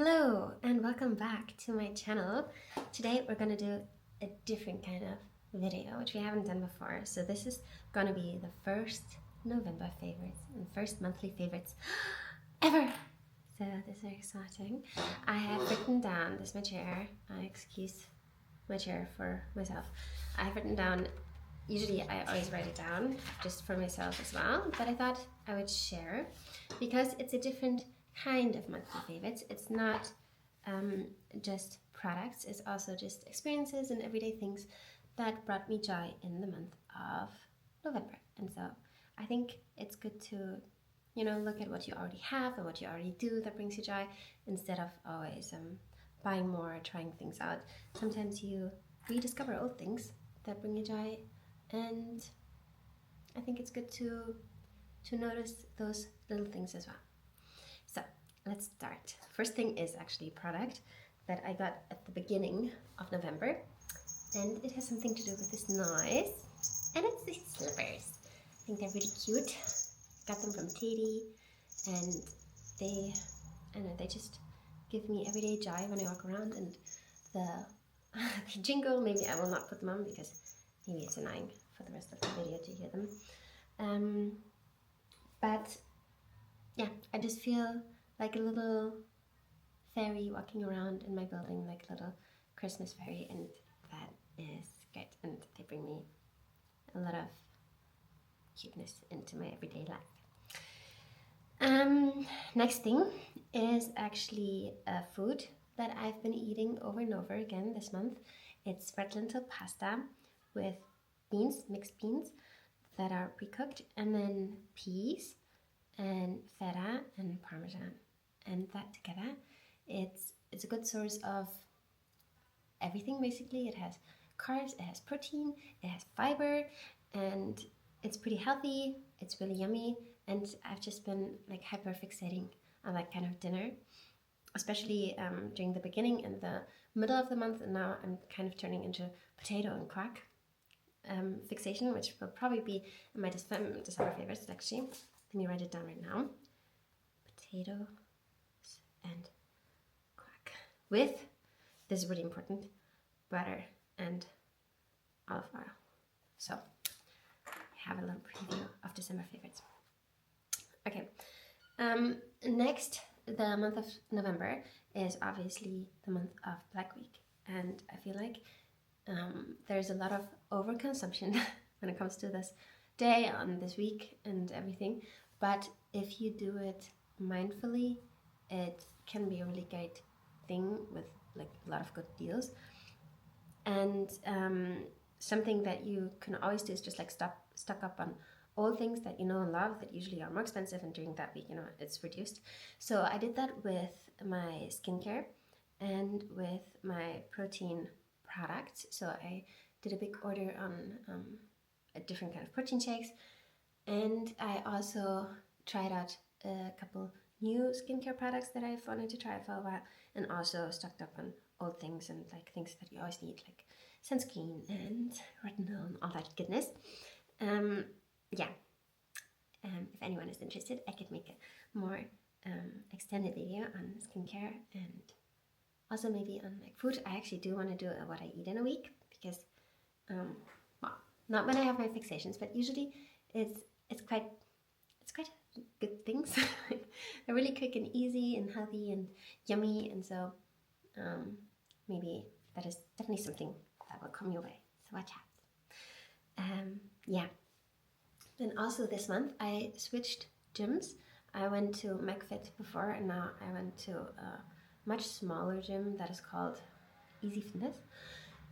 Hello and welcome back to my channel. Today we're going to do a different kind of video which we haven't done before. So this is going to be the first November favorites and first monthly favorites ever. So this is very exciting. I have written down, this is my chair, I excuse my chair for myself. I have written down, usually I always write it down just for myself as well, but I thought I would share because it's a different kind of monthly favorites. It's not just products, it's also just experiences and everyday things that brought me joy in the month of November. And so I think it's good to, look at what you already have and what you already do that brings you joy instead of always buying more, trying things out. Sometimes you rediscover old things that bring you joy, and I think it's good to notice those little things as well. So let's start. First thing is actually a product that I got at the beginning of November, and it has something to do with this noise, and it's these slippers. I think they're really cute. Got them from Teddy, and they just give me everyday joy when I walk around. And the jingle, maybe I will not put them on because maybe it's annoying for the rest of the video to hear them. But yeah, I just feel like a little fairy walking around in my building, like a little Christmas fairy, and that is great. And they bring me a lot of cuteness into my everyday life. Next thing is actually a food that I've been eating over and over again this month. It's red lentil pasta with beans, mixed beans that are pre-cooked, and then peas and feta and parmesan, and that together, it's a good source of everything. Basically, it has carbs, it has protein, it has fiber, and it's pretty healthy. It's really yummy, and I've just been like hyper fixating on that kind of dinner, especially during the beginning and the middle of the month, and now I'm kind of turning into potato and quack fixation, which will probably be in my December favorites actually. Let me write it down right now. Potatoes and quack. With, this is really important, butter and olive oil. So I have a little preview of December favorites. Okay. Next, the month of November is obviously the month of Black Week. And I feel like there's a lot of overconsumption when it comes to this day, on this week and everything, but if you do it mindfully, it can be a really great thing with like a lot of good deals. And something that you can always do is just like stock up on all things that you know and love that usually are more expensive, and during that week, it's reduced. So I did that with my skincare and with my protein products. So I did a big order on a different kind of protein shakes, and I also tried out a couple new skincare products that I've wanted to try for a while, and also stocked up on old things and like things that you always need, like sunscreen and retinol and all that goodness. If anyone is interested, I could make a more extended video on skincare and also maybe on like food. I actually do want to do what I eat in a week because not when I have my fixations, but usually it's quite good things. They're really quick and easy and healthy and yummy, and so maybe that is definitely something that will come your way. So watch out. And also this month I switched gyms. I went to McFit before, and now I went to a much smaller gym that is called Easy Fitness.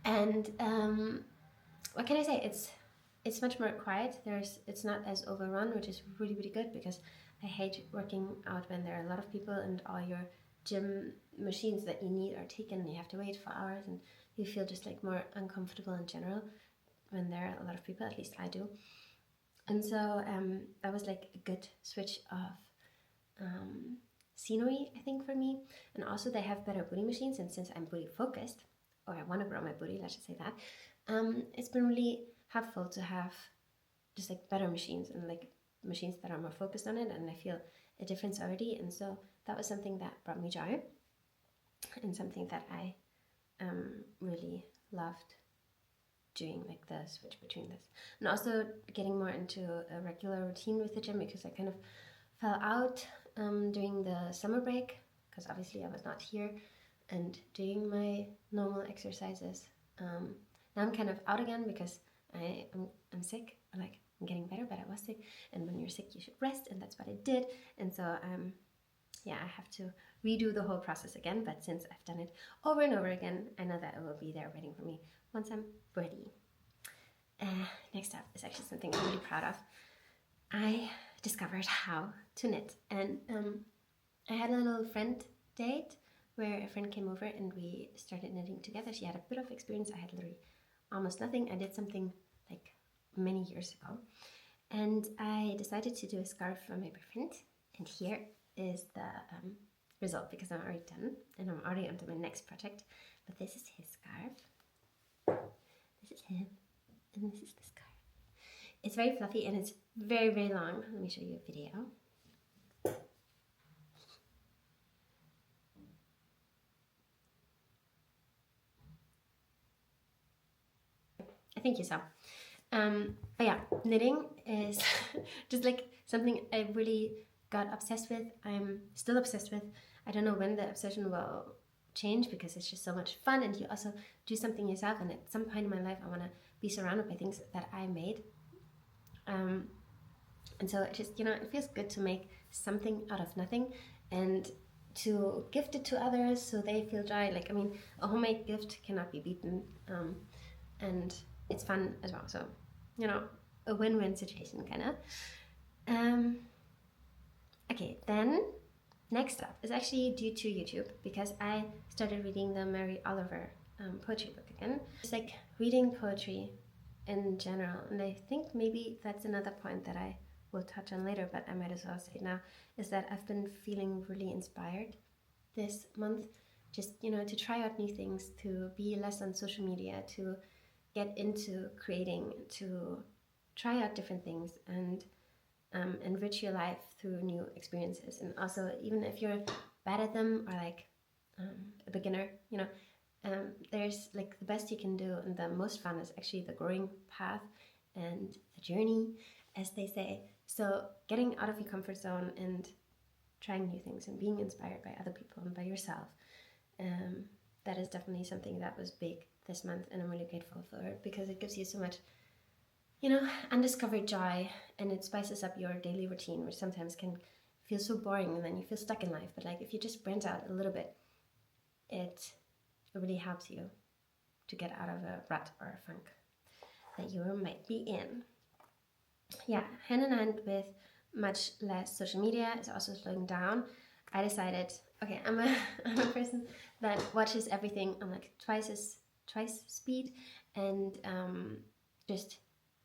And what can I say? It's much more quiet. It's not as overrun, which is really, really good, because I hate working out when there are a lot of people and all your gym machines that you need are taken and you have to wait for hours, and you feel just like more uncomfortable in general when there are a lot of people. At least I do. And so that was like a good switch of scenery, I think, for me. And also they have better booty machines, and since I'm booty focused, or I want to grow my booty, let's just say that, it's been really helpful to have just like better machines and like machines that are more focused on it, and I feel a difference already. And so that was something that brought me joy. and something that I really loved doing, like the switch between this. And also getting more into a regular routine with the gym, because I kind of fell out during the summer break, because obviously I was not here and doing my normal exercises. Now I'm kind of out again because I'm sick. Like, I'm getting better, but I was sick. And when you're sick, you should rest, and that's what I did. And so yeah, I have to redo the whole process again. But since I've done it over and over again, I know that it will be there waiting for me once I'm ready. Next up is actually something I'm really proud of. I discovered how to knit, and I had a little friend date where a friend came over and we started knitting together. She had a bit of experience. I had literally almost nothing. I did something like many years ago, and I decided to do a scarf for my boyfriend. And here is the result, because I'm already done and I'm already onto my next project. But this is his scarf. This is him, and this is the scarf. It's very fluffy and it's very, very long. Let me show you a video. I think you saw. But yeah, knitting is just like something I really got obsessed with. I'm still obsessed with. I don't know when the obsession will change, because it's just so much fun, and you also do something yourself, and at some point in my life I want to be surrounded by things that I made. And so it just, it feels good to make something out of nothing and to gift it to others so they feel joy. Like, I mean, a homemade gift cannot be beaten, and it's fun as well. So, a win-win situation, kind of. Okay, then next up is actually due to YouTube, because I started reading the Mary Oliver poetry book again. It's like reading poetry in general, and I think maybe that's another point that I will touch on later, but I might as well say now, is that I've been feeling really inspired this month, just, to try out new things, to be less on social media, to get into creating, to try out different things, and enrich your life through new experiences. And also, even if you're bad at them, or like a beginner, there's like the best you can do, and the most fun is actually the growing path and the journey, as they say. So getting out of your comfort zone and trying new things and being inspired by other people and by yourself, that is definitely something that was big this month, and I'm really grateful for it, because it gives you so much, undiscovered joy, and it spices up your daily routine, which sometimes can feel so boring, and then you feel stuck in life. But like, if you just branch out a little bit, it really helps you to get out of a rut or a funk that you might be in. Yeah, hand in hand with much less social media is also slowing down. I decided, okay, I'm a person that watches everything on like twice speed, and just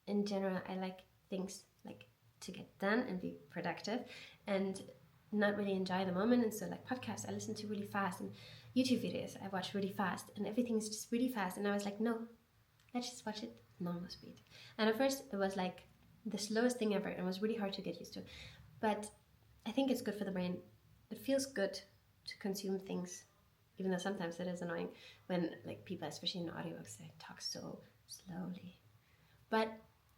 in general, I like things like to get done and be productive, and not really enjoy the moment. And so like podcasts I listen to really fast, and YouTube videos I watch really fast, and everything's just really fast. And I was like, no, let's just watch it normal speed. And at first it was like the slowest thing ever, and it was really hard to get used to. But I think it's good for the brain. It feels good to consume things, even though sometimes it is annoying when like people, especially in audiobooks, they talk so slowly. But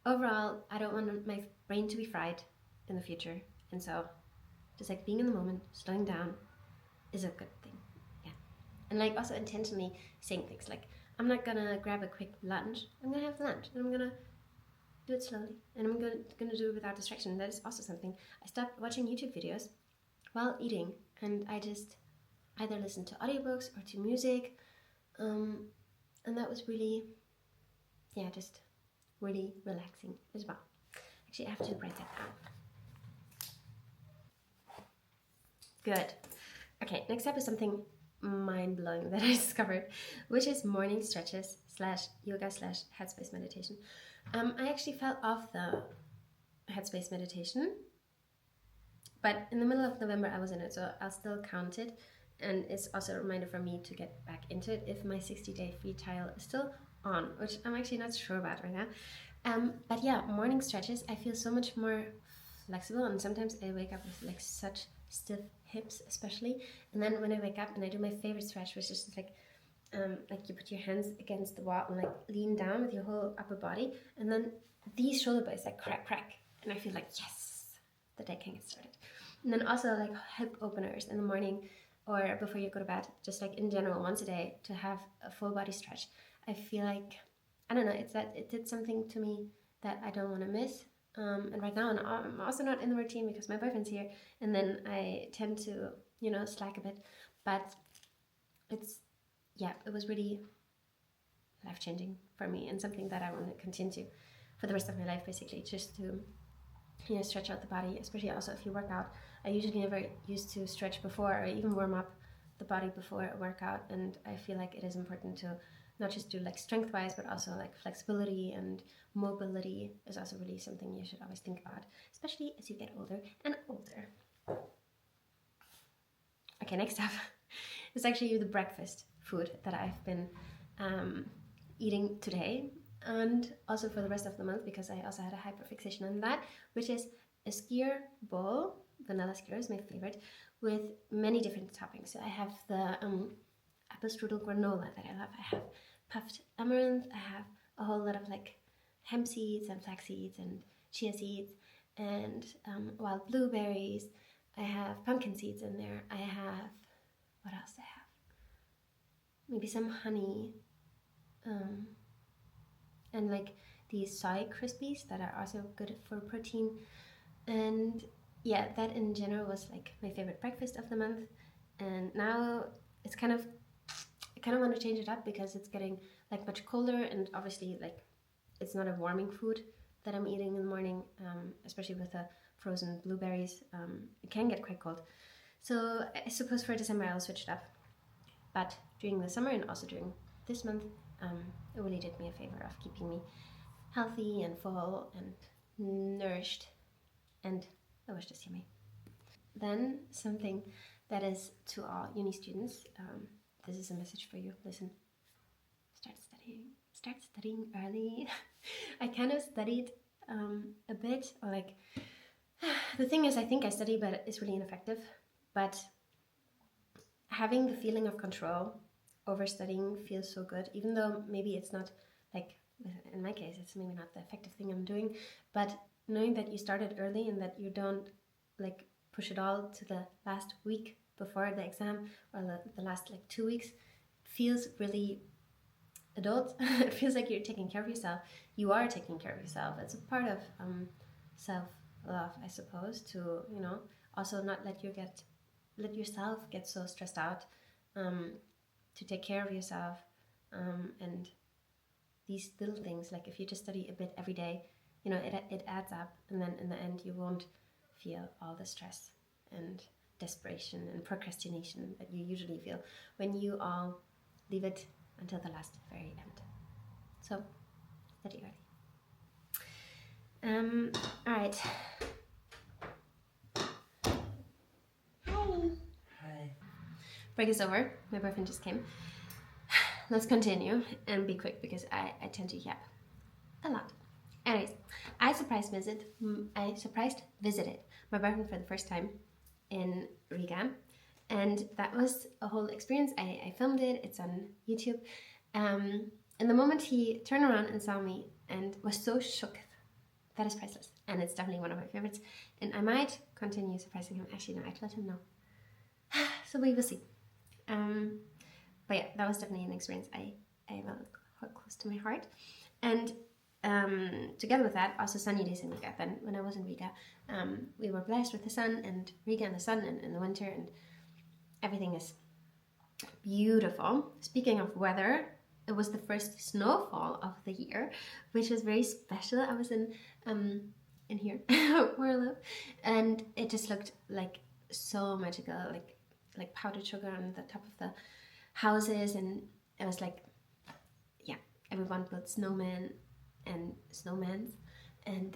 overall, I don't want my brain to be fried in the future, and so just like being in the moment, slowing down, is a good thing. Yeah. And like also intentionally saying things like, I'm not gonna grab a quick lunch, I'm gonna have lunch, and I'm gonna do it slowly, and I'm gonna do it without distraction. That is also something. I stopped watching YouTube videos while eating, and I just either listen to audiobooks or to music, and that was really, just really relaxing as well. Actually, I have to write that down. Good. Okay, next up is something mind-blowing that I discovered, which is morning stretches / yoga / headspace meditation. I actually fell off the headspace meditation, but in the middle of November I was in it, so I'll still count it, and it's also a reminder for me to get back into it if my 60-day free trial is still on, which I'm actually not sure about right now. But yeah, morning stretches, I feel so much more flexible, and sometimes I wake up with like such stiff hips especially. And then when I wake up and I do my favorite stretch, which is just like you put your hands against the wall and like lean down with your whole upper body, and then these shoulder blades like crack crack, and I feel like yes, the day can get started. And then also like hip openers in the morning or before you go to bed, just like in general once a day to have a full body stretch. I feel like, I don't know, it's that it did something to me that I don't want to miss. And right now I'm also not in the routine because my boyfriend's here, and then I tend to, slack a bit. But it's, yeah, it was really life-changing for me and something that I want to continue for the rest of my life, basically, just to, stretch out the body, especially also if you work out. I usually never used to stretch before or even warm up the body before a workout, and I feel like it is important to not just do like strength wise, but also like flexibility and mobility is also really something you should always think about, especially as you get older and older. Okay, next up is actually the breakfast food that I've been eating today and also for the rest of the month, because I also had a hyperfixation on that, which is a skyr bowl. Vanilla skyr is my favorite, with many different toppings. So I have the apple strudel granola that I love. I have puffed amaranth. I have a whole lot of like hemp seeds and flax seeds and chia seeds and wild blueberries. I have pumpkin seeds in there. I have, what else do I have? Maybe some honey. And like these soy crispies that are also good for protein. And yeah, that in general was like my favorite breakfast of the month. And now it's I kind of want to change it up because it's getting like much colder, and obviously like it's not a warming food that I'm eating in the morning, especially with the frozen blueberries. It can get quite cold. So I suppose for December I'll switch it up. But during the summer and also during this month, it really did me a favor of keeping me healthy and full and nourished, and it was just yummy. Then something that is to all uni students, this is a message for you. Listen, start studying. Start studying early. I kind of studied a bit, or like, the thing is, I think I study, but it's really ineffective. But having the feeling of control over studying feels so good, even though maybe it's not like, in my case, it's maybe not the effective thing I'm doing, but knowing that you started early and that you don't like push it all to the last week before the exam or the last like 2 weeks feels really adult. It feels like you're taking care of yourself. You are taking care of yourself. It's a part of self-love, I suppose, to, also not let yourself get so stressed out, to take care of yourself, and these little things, like if you just study a bit every day, it adds up, and then in the end you won't feel all the stress and desperation and procrastination that you usually feel when you all leave it until the last very end. So study early. All right. Hi. Break is over. My boyfriend just came. Let's continue and be quick because I tend to yap a lot. Anyways, I surprise visited my boyfriend for the first time in Riga, and that was a whole experience. I filmed it. It's on YouTube. And the moment he turned around and saw me and was so shook, that is priceless, and it's definitely one of my favorites. And I might continue surprising him. Actually, no, I'd let him know. So we will see. But yeah, that was definitely an experience I hold close to my heart. And together with that, also sunny days in Riga. Then when I was in Riga, we were blessed with the sun, and Riga and the sun in the winter, and everything is beautiful. Speaking of weather, it was the first snowfall of the year, which was very special. I was in here where I live, and it just looked like so magical, like powdered sugar on the top of the houses, and it was like, yeah, everyone built snowmen and snowmans, and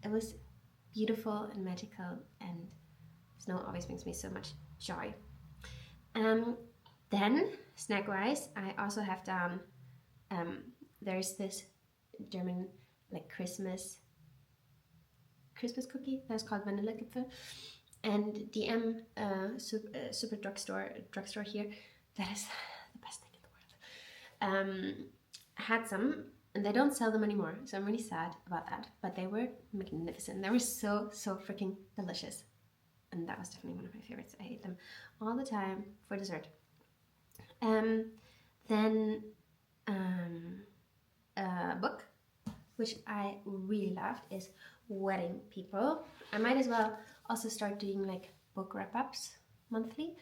it was beautiful and magical, and snow always brings me so much joy. Then snack wise, I also have done there's this German like Christmas cookie that's called Vanillekipferl, And DM super drugstore here, that is the best thing in the world, had some, and they don't sell them anymore, so I'm really sad about that, but they were magnificent. They were so freaking delicious, and that was definitely one of my favorites. I ate them all the time for dessert. Then a book which I really loved is Wedding People. I might as well also start doing like book wrap-ups monthly,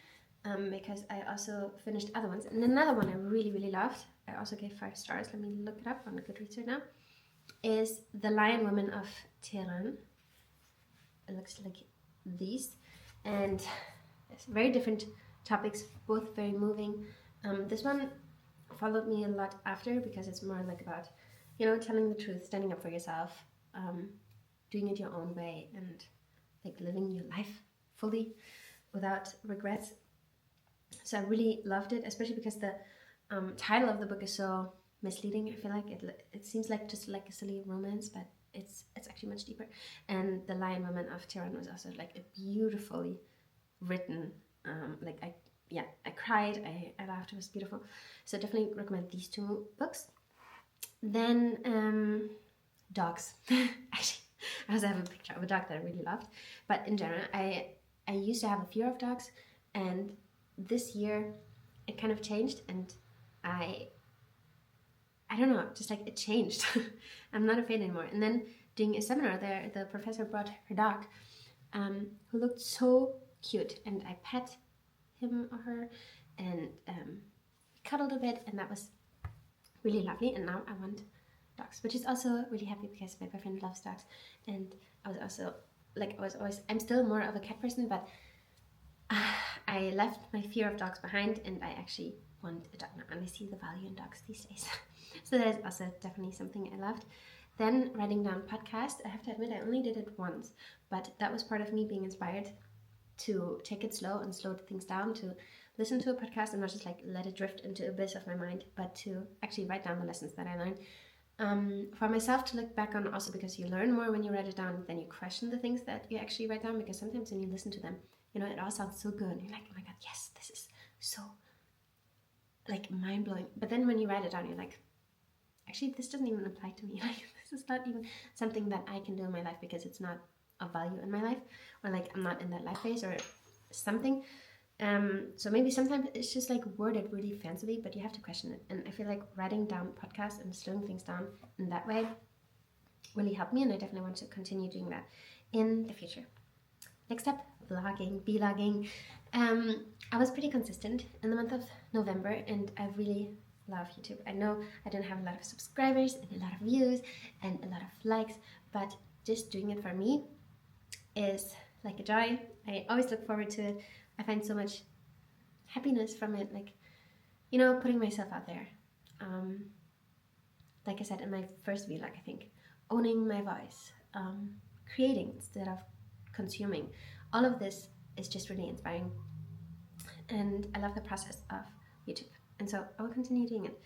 because I also finished other ones. And another one I really loved, I also gave 5 stars, let me look it up on Goodreads right now, is The Lion Women of Tehran. It looks like these, and it's very different topics, both very moving. This one followed me a lot after, because it's more like about, you know, telling the truth, standing up for yourself, doing it your own way, and like living your life fully without regrets. So I really loved it, especially because the title of the book is so misleading. I feel like it seems like just like a silly romance, but it's actually much deeper. And The Lion Woman of Tehran was also like a beautifully written, like I cried, I laughed, it was beautiful. So definitely recommend these 2 books. Then dogs. Actually, I also have a picture of a dog that I really loved, but in general, I used to have a fear of dogs, and this year it kind of changed, and I don't know, just like it changed. I'm not afraid anymore. And then doing a seminar there, the professor brought her dog, who looked so cute, and I pet him or her, and cuddled a bit, and that was really lovely. And now I want dogs, which is also really happy because my boyfriend loves dogs, and I was also like, I'm still more of a cat person, but I left my fear of dogs behind, and I actually want a dog now, and I see the value in dogs these days. So that is also definitely something I loved. Then writing down podcast, I have to admit I only did it once, but that was part of me being inspired to take it slow and slow things down, to listen to a podcast and not just like let it drift into the abyss of my mind, but to actually write down the lessons that I learned. For myself to look back on, also because you learn more when you write it down, then you question the things that you actually write down, because sometimes when you listen to them, you know, it all sounds so good. You're like, oh my god, yes, this is so like mind-blowing. But then when you write it down, you're like, actually, this doesn't even apply to me. Like, this is not even something that I can do in my life, because it's not of value in my life, or like I'm not in that life phase or something. So maybe sometimes it's just like worded really fancily, but you have to question it. And I feel like writing down podcasts and slowing things down in that way really helped me, and I definitely want to continue doing that in the future. Next up, vlogging. I was pretty consistent in the month of November, and I really love YouTube. I know I don't have a lot of subscribers and a lot of views and a lot of likes, but just doing it for me is like a joy. I always look forward to it. I find so much happiness from it, like, you know, putting myself out there. Like I said in my first vlog, I think, owning my voice, creating instead of consuming. All of this is just really inspiring, and I love the process of YouTube, and so I will continue doing it,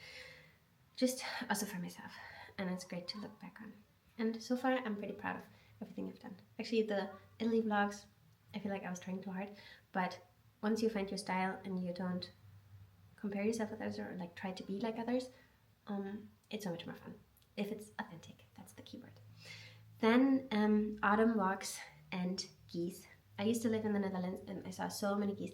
just also for myself, and it's great to look back on. And so far I'm pretty proud of everything I've done. Actually, the Italy vlogs, I feel like I was trying too hard, but once you find your style and you don't compare yourself with others or like try to be like others, it's so much more fun if it's authentic. That's the key word. Then autumn walks and geese. I used to live in the Netherlands, and I saw so many geese,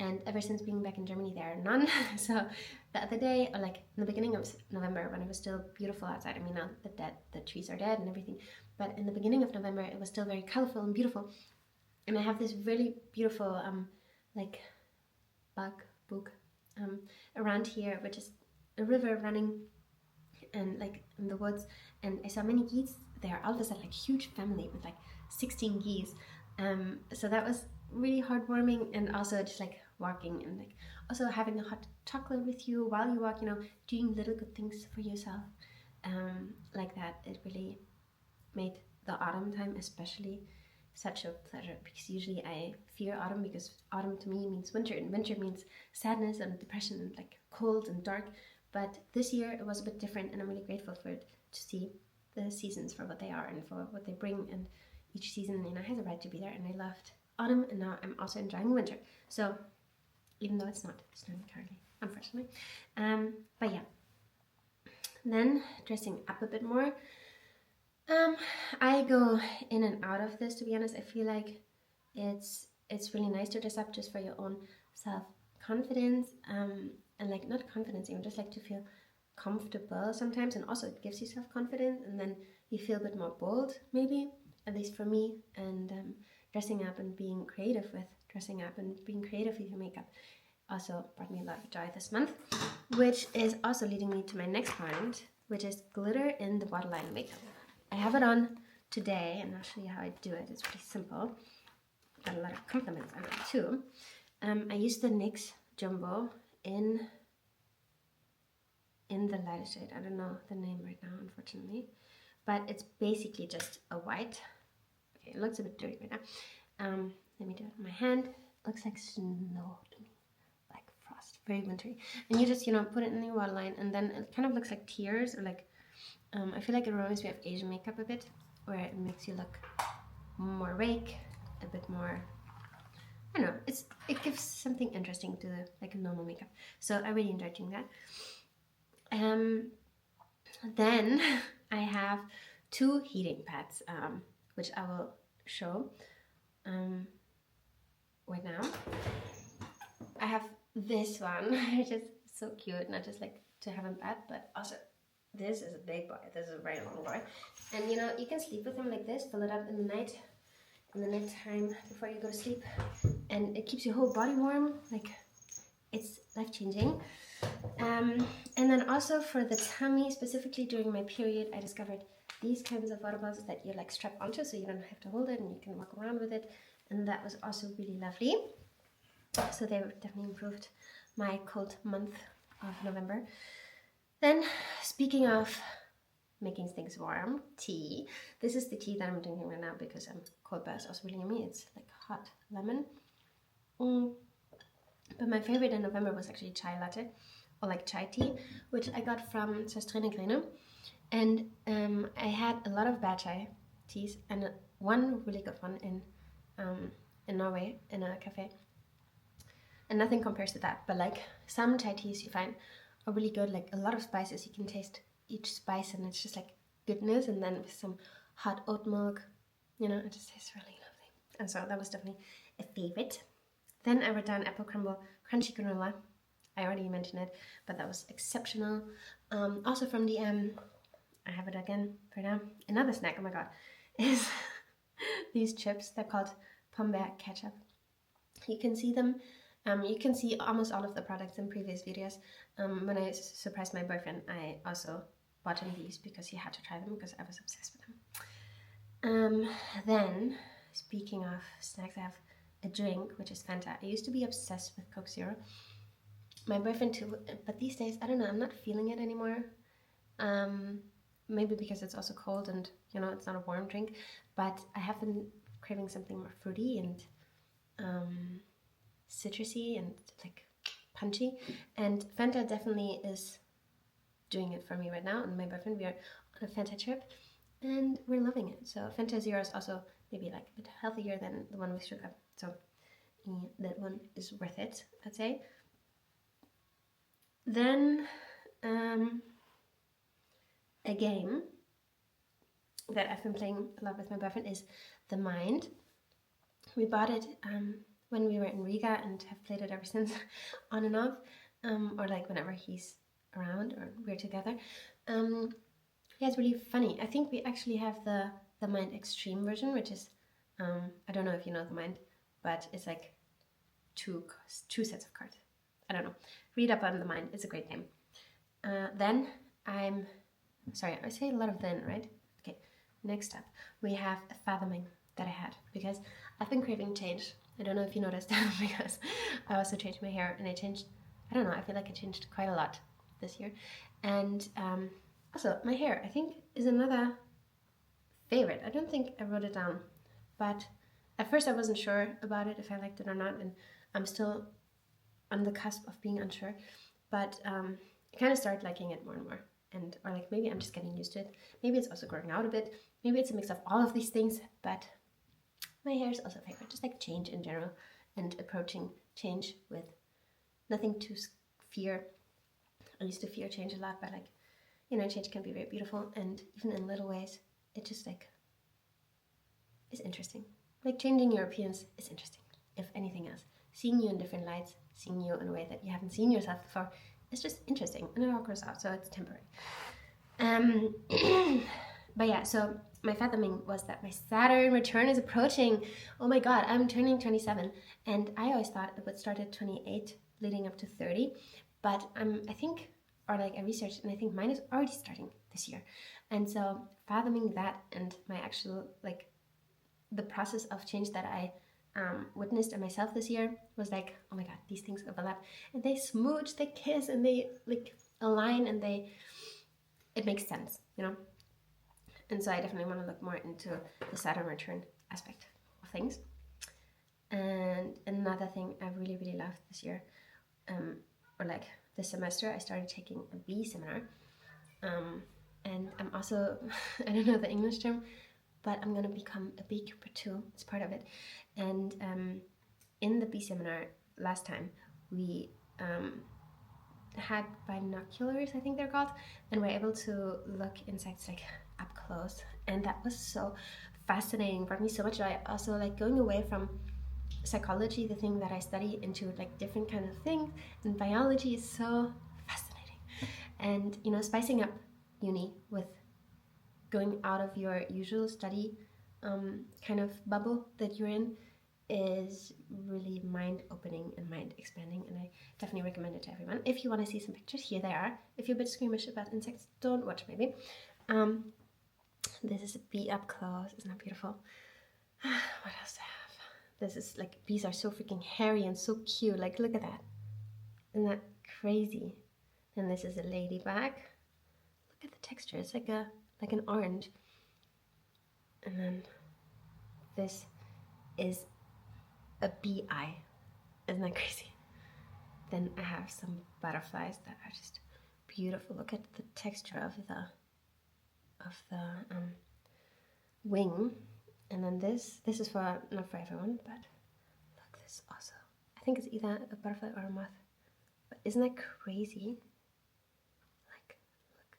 and ever since being back in Germany, there are none. So the other day, or like in the beginning of November, when it was still beautiful outside, I mean, now the trees are dead and everything, but in the beginning of November, it was still very colorful and beautiful. And I have this really beautiful like book around here, which is a river running and like in the woods, and I saw many geese there. All of a sudden, like huge family with like 16 geese. So that was really heartwarming, and also just like walking and like also having a hot chocolate with you while you walk, you know, doing little good things for yourself, like that. It really made the autumn time especially such a pleasure, because usually I fear autumn, because autumn to me means winter, and winter means sadness and depression and like cold and dark. But this year it was a bit different, and I'm really grateful for it, to see the seasons for what they are and for what they bring, and each season, you know, has a right to be there. And I loved autumn, and now I'm also enjoying winter. So even though it's not snowing currently, unfortunately. But yeah, then dressing up a bit more. I go in and out of this, to be honest. I feel like it's really nice to dress up just for your own self-confidence, and like not confidence even, just like to feel comfortable sometimes, and also it gives you self-confidence, and then you feel a bit more bold, maybe, at least for me. And dressing up and being creative with dressing up and being creative with your makeup also brought me a lot of joy this month, which is also leading me to my next point, which is glitter in the waterline makeup. I have it on today, and I'll show you how I do it. It's pretty simple. Got a lot of compliments on it too. I use the NYX Jumbo in the lighter shade. I don't know the name right now, unfortunately, but it's basically just a white. Okay, it looks a bit dirty right now. Let me do it on my hand. It looks like snow to me, like frost, very wintry. And you just, put it in the waterline, and then it kind of looks like tears, or like, I feel like it reminds me of Asian makeup a bit, where it makes you look more awake, a bit more, I don't know, it gives something interesting to the, like, normal makeup. So I really enjoy doing that. Then I have 2 heating pads, which I will show right now. I have this one, which is so cute, not just like to have a bed, but also this is a big boy. This is a very long boy, and you can sleep with him like this. Fill it up in the night, in the nighttime before you go to sleep, and it keeps your whole body warm. Like, it's life-changing. And then also for the tummy, specifically during my period, I discovered these kinds of water bottles that you like strap onto, so you don't have to hold it and you can walk around with it, and that was also really lovely. So they definitely improved my cold month of November. Then, speaking of making things warm, tea. This is the tea that I'm drinking right now because I'm cold bath. It's also really yummy. It's like hot lemon. But my favorite in November was actually chai latte, or like chai tea, which I got from Søstrene. And I had a lot of bad chai teas, and one really good one in Norway, in a cafe. And nothing compares to that, but like some chai teas you find are really good, like a lot of spices. You can taste each spice, and it's just like goodness. And then with some hot oat milk, it just tastes really lovely. And so that was definitely a favorite. Then I wrote down apple crumble crunchy granola. I already mentioned it, but that was exceptional. Also from DM, I have it again for now. Another snack, oh my god, is these chips. They're called Pombear ketchup. You can see them. You can see almost all of the products in previous videos. When I surprised my boyfriend, I also bought him these because he had to try them because I was obsessed with them. Then, speaking of snacks, I have a drink, which is Fanta. I used to be obsessed with Coke Zero. My boyfriend too, but these days, I don't know, I'm not feeling it anymore. Maybe because it's also cold and, it's not a warm drink, but I have been craving something more fruity and citrusy and like punchy, and Fanta definitely is doing it for me right now. And my boyfriend, we are on a Fanta trip and we're loving it. So Fanta Zero is also maybe like a bit healthier than the one with sugar, so that one is worth it, I'd say. Then a game that I've been playing a lot with my boyfriend is The Mind. We bought it when we were in Riga and have played it ever since, on and off, or like whenever he's around or we're together. Yeah, it's really funny. I think we actually have the Mind Extreme version, which is, I don't know if you know The Mind, but it's like two sets of cards. I don't know. Read up on The Mind. It's a great game. Then sorry, I say a lot of then, right? Okay, next up, we have a Fathoming that I had because I've been craving change. I don't know if you noticed because I also changed my hair, and I don't know, I feel like I changed quite a lot this year. And also my hair, I think, is another favorite. I don't think I wrote it down, but at first I wasn't sure about it, if I liked it or not, and I'm still on the cusp of being unsure, but I kind of started liking it more and more. Or like maybe I'm just getting used to it. Maybe it's also growing out a bit. Maybe it's a mix of all of these things, but My hair is also a favorite, just like change in general and approaching change with nothing to fear. I used to fear change a lot, but like, you know, change can be very beautiful, and even in little ways, it just like is interesting. Like changing your appearance is interesting, if anything else. Seeing you in different lights, seeing you in a way that you haven't seen yourself before, it's just interesting, and it all grows out, so it's temporary. But yeah, so my fathoming was that my Saturn return is approaching. Oh my god, I'm turning 27, and I always thought it would start at 28, leading up to 30. But I think, or like I researched, and I think mine is already starting this year. And so fathoming that and my actual like the process of change that I witnessed in myself this year was like, oh my god, these things overlap, and they smooch, they kiss, and they like align, and it makes sense, you know. And so I definitely want to look more into the Saturn return aspect of things. And another thing I really, really loved this year, or like this semester, I started taking a bee seminar. And I'm also, I don't know the English term, but I'm going to become a beekeeper too. It's part of it. And in the bee seminar last time, we had binoculars, I think they're called, and we're able to look insects like up close, and that was so fascinating, brought me so much joy. Also, like going away from psychology, the thing that I study, into like different kind of things, and biology is so fascinating. And you know, spicing up uni with going out of your usual study kind of bubble that you're in is really mind-opening and mind-expanding, and I definitely recommend it to everyone. If you want to see some pictures, here they are. If you're a bit squeamish about insects, don't watch maybe. This is a bee up close. Isn't that beautiful? What else do I have? This is like, bees are so freaking hairy and so cute. Like, look at that. Isn't that crazy? And this is a ladybug. Look at the texture. It's like an orange. And then this is a bee eye. Isn't that crazy? Then I have some butterflies that are just beautiful. Look at the texture of the wing. And then this is for, not for everyone, but look, this also, I think it's either a butterfly or a moth. But isn't that crazy? Like, look.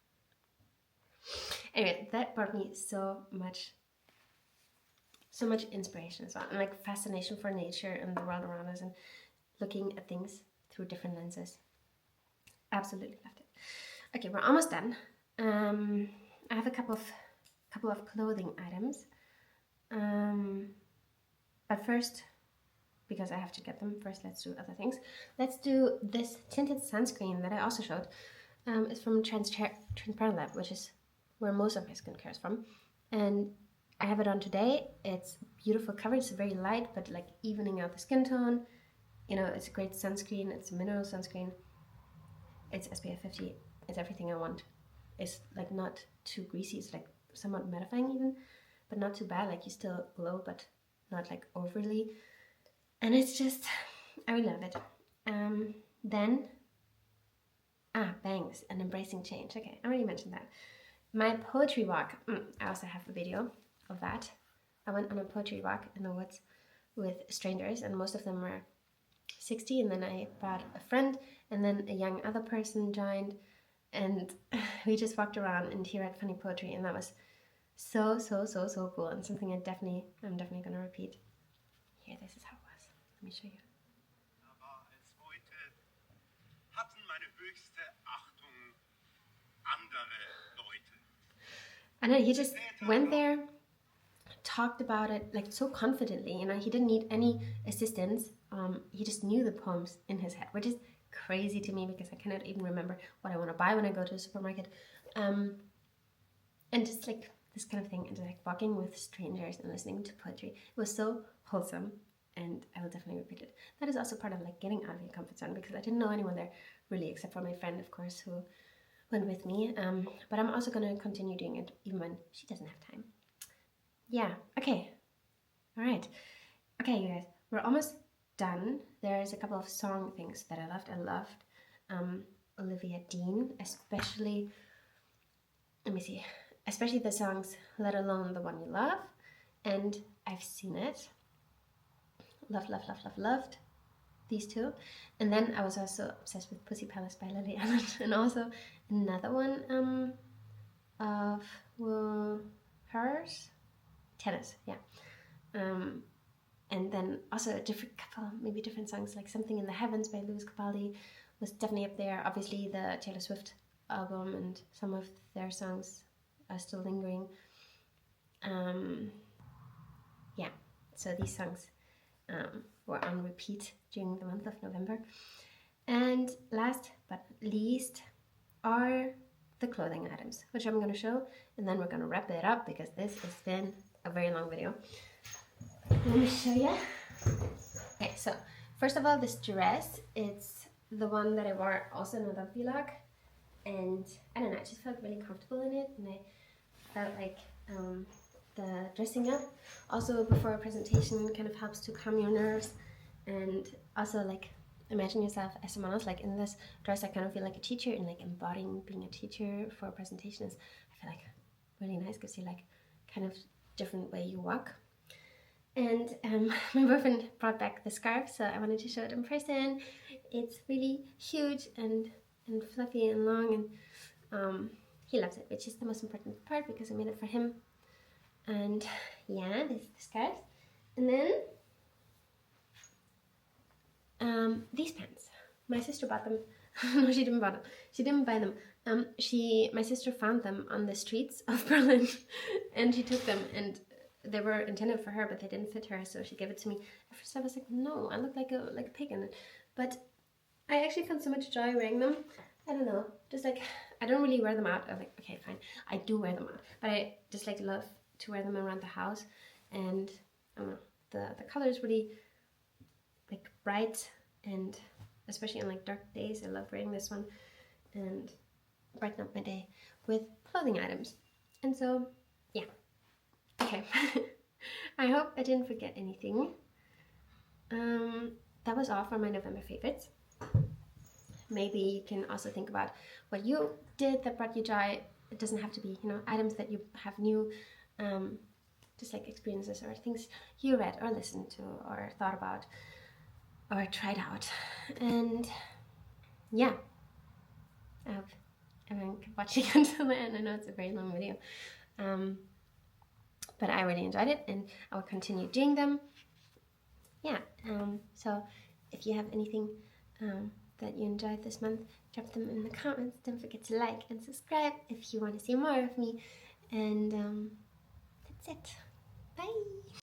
Anyway, that brought me so much inspiration as well, and like fascination for nature and the world around us, and looking at things through different lenses. Absolutely loved it. Okay, we're almost done. I have a couple of clothing items, but first, because I have to get them first, let's do other things. Let's do this tinted sunscreen that I also showed. It's from Transparent Lab, which is where most of my skincare is from, and I have it on today. It's beautiful coverage. It's very light, but like evening out the skin tone. You know, it's a great sunscreen. It's a mineral sunscreen. It's SPF 50. It's everything I want. It's like not too greasy. It's like somewhat mattifying even, but not too bad. Like you still glow, but not like overly. And it's just, I really love it. Then, bangs and embracing change. Okay, I already mentioned that. My poetry walk. I also have a video of that. I went on a poetry walk in the woods with strangers, and most of them were 60, and then I brought a friend, and then a young other person joined, and we just walked around and he read funny poetry, and that was so cool, and something I'm definitely gonna repeat. Here, this is how it was. Let me show you. And then he just went there, talked about it like so confidently, you know, he didn't need any assistance. He just knew the poems in his head, which is crazy to me because I cannot even remember what I want to buy when I go to a supermarket. And just like this kind of thing, and just like walking with strangers and listening to poetry, it was so wholesome, and I will definitely repeat it. That is also part of like getting out of your comfort zone, because I didn't know anyone there really, except for my friend, of course, who went with me. But I'm also going to continue doing it even when she doesn't have time. Yeah, okay. All right. Okay, you guys, we're almost done. There's a couple of song things that I loved. I loved Olivia Dean, especially the songs Let Alone the One You Love and I've seen it. Loved these two. And then I was also obsessed with Pussy Palace by Lily Allen, and also another one of hers, Tennis, yeah. And then also a different couple, maybe different songs, like Something in the Heavens by Lewis Capaldi was definitely up there. Obviously the Taylor Swift album and some of their songs are still lingering. Yeah, so these songs were on repeat during the month of November. And last but not least are the clothing items, which I'm going to show, and then we're going to wrap it up because this has been a very long video. Let me show you. Okay, so first of all, this dress, it's the one that I wore also in another vlog, and I don't know, I just felt really comfortable in it, and I felt like the dressing up also before a presentation kind of helps to calm your nerves. And also, like, imagine yourself as someone else. Like in this dress I kind of feel like a teacher, and like embodying being a teacher for a presentation is, I feel like, really nice, gives you like kind of different way you walk. And my boyfriend brought back the scarf, so I wanted to show it in person. It's really huge and fluffy and long, and he loves it, which is the most important part because I made it for him. And yeah, this is the scarf. And then these pants. My sister bought them. No, she didn't buy them. She didn't buy them. My sister found them on the streets of Berlin, and she took them, and they were intended for her, but they didn't fit her, so she gave it to me. At first I was like, no, I look like a pig in it. But I actually found so much joy wearing them. I don't know, just like, I don't really wear them out. I'm like, okay, fine, I do wear them out, but I just like love to wear them around the house. And I don't know, the color is really like bright, and especially on like dark days I love wearing this one and brighten up my day with clothing items. And so yeah, okay. I hope I didn't forget anything. That was all for my November favorites. Maybe you can also think about what you did that brought you joy. It doesn't have to be, you know, items that you have new, just like experiences or things you read or listened to or thought about or tried out. And yeah, I hope everyone kept watching until the end. I know it's a very long video, but I really enjoyed it, and I will continue doing them. Yeah, so if you have anything that you enjoyed this month, drop them in the comments. Don't forget to like and subscribe if you want to see more of me. And that's it. Bye!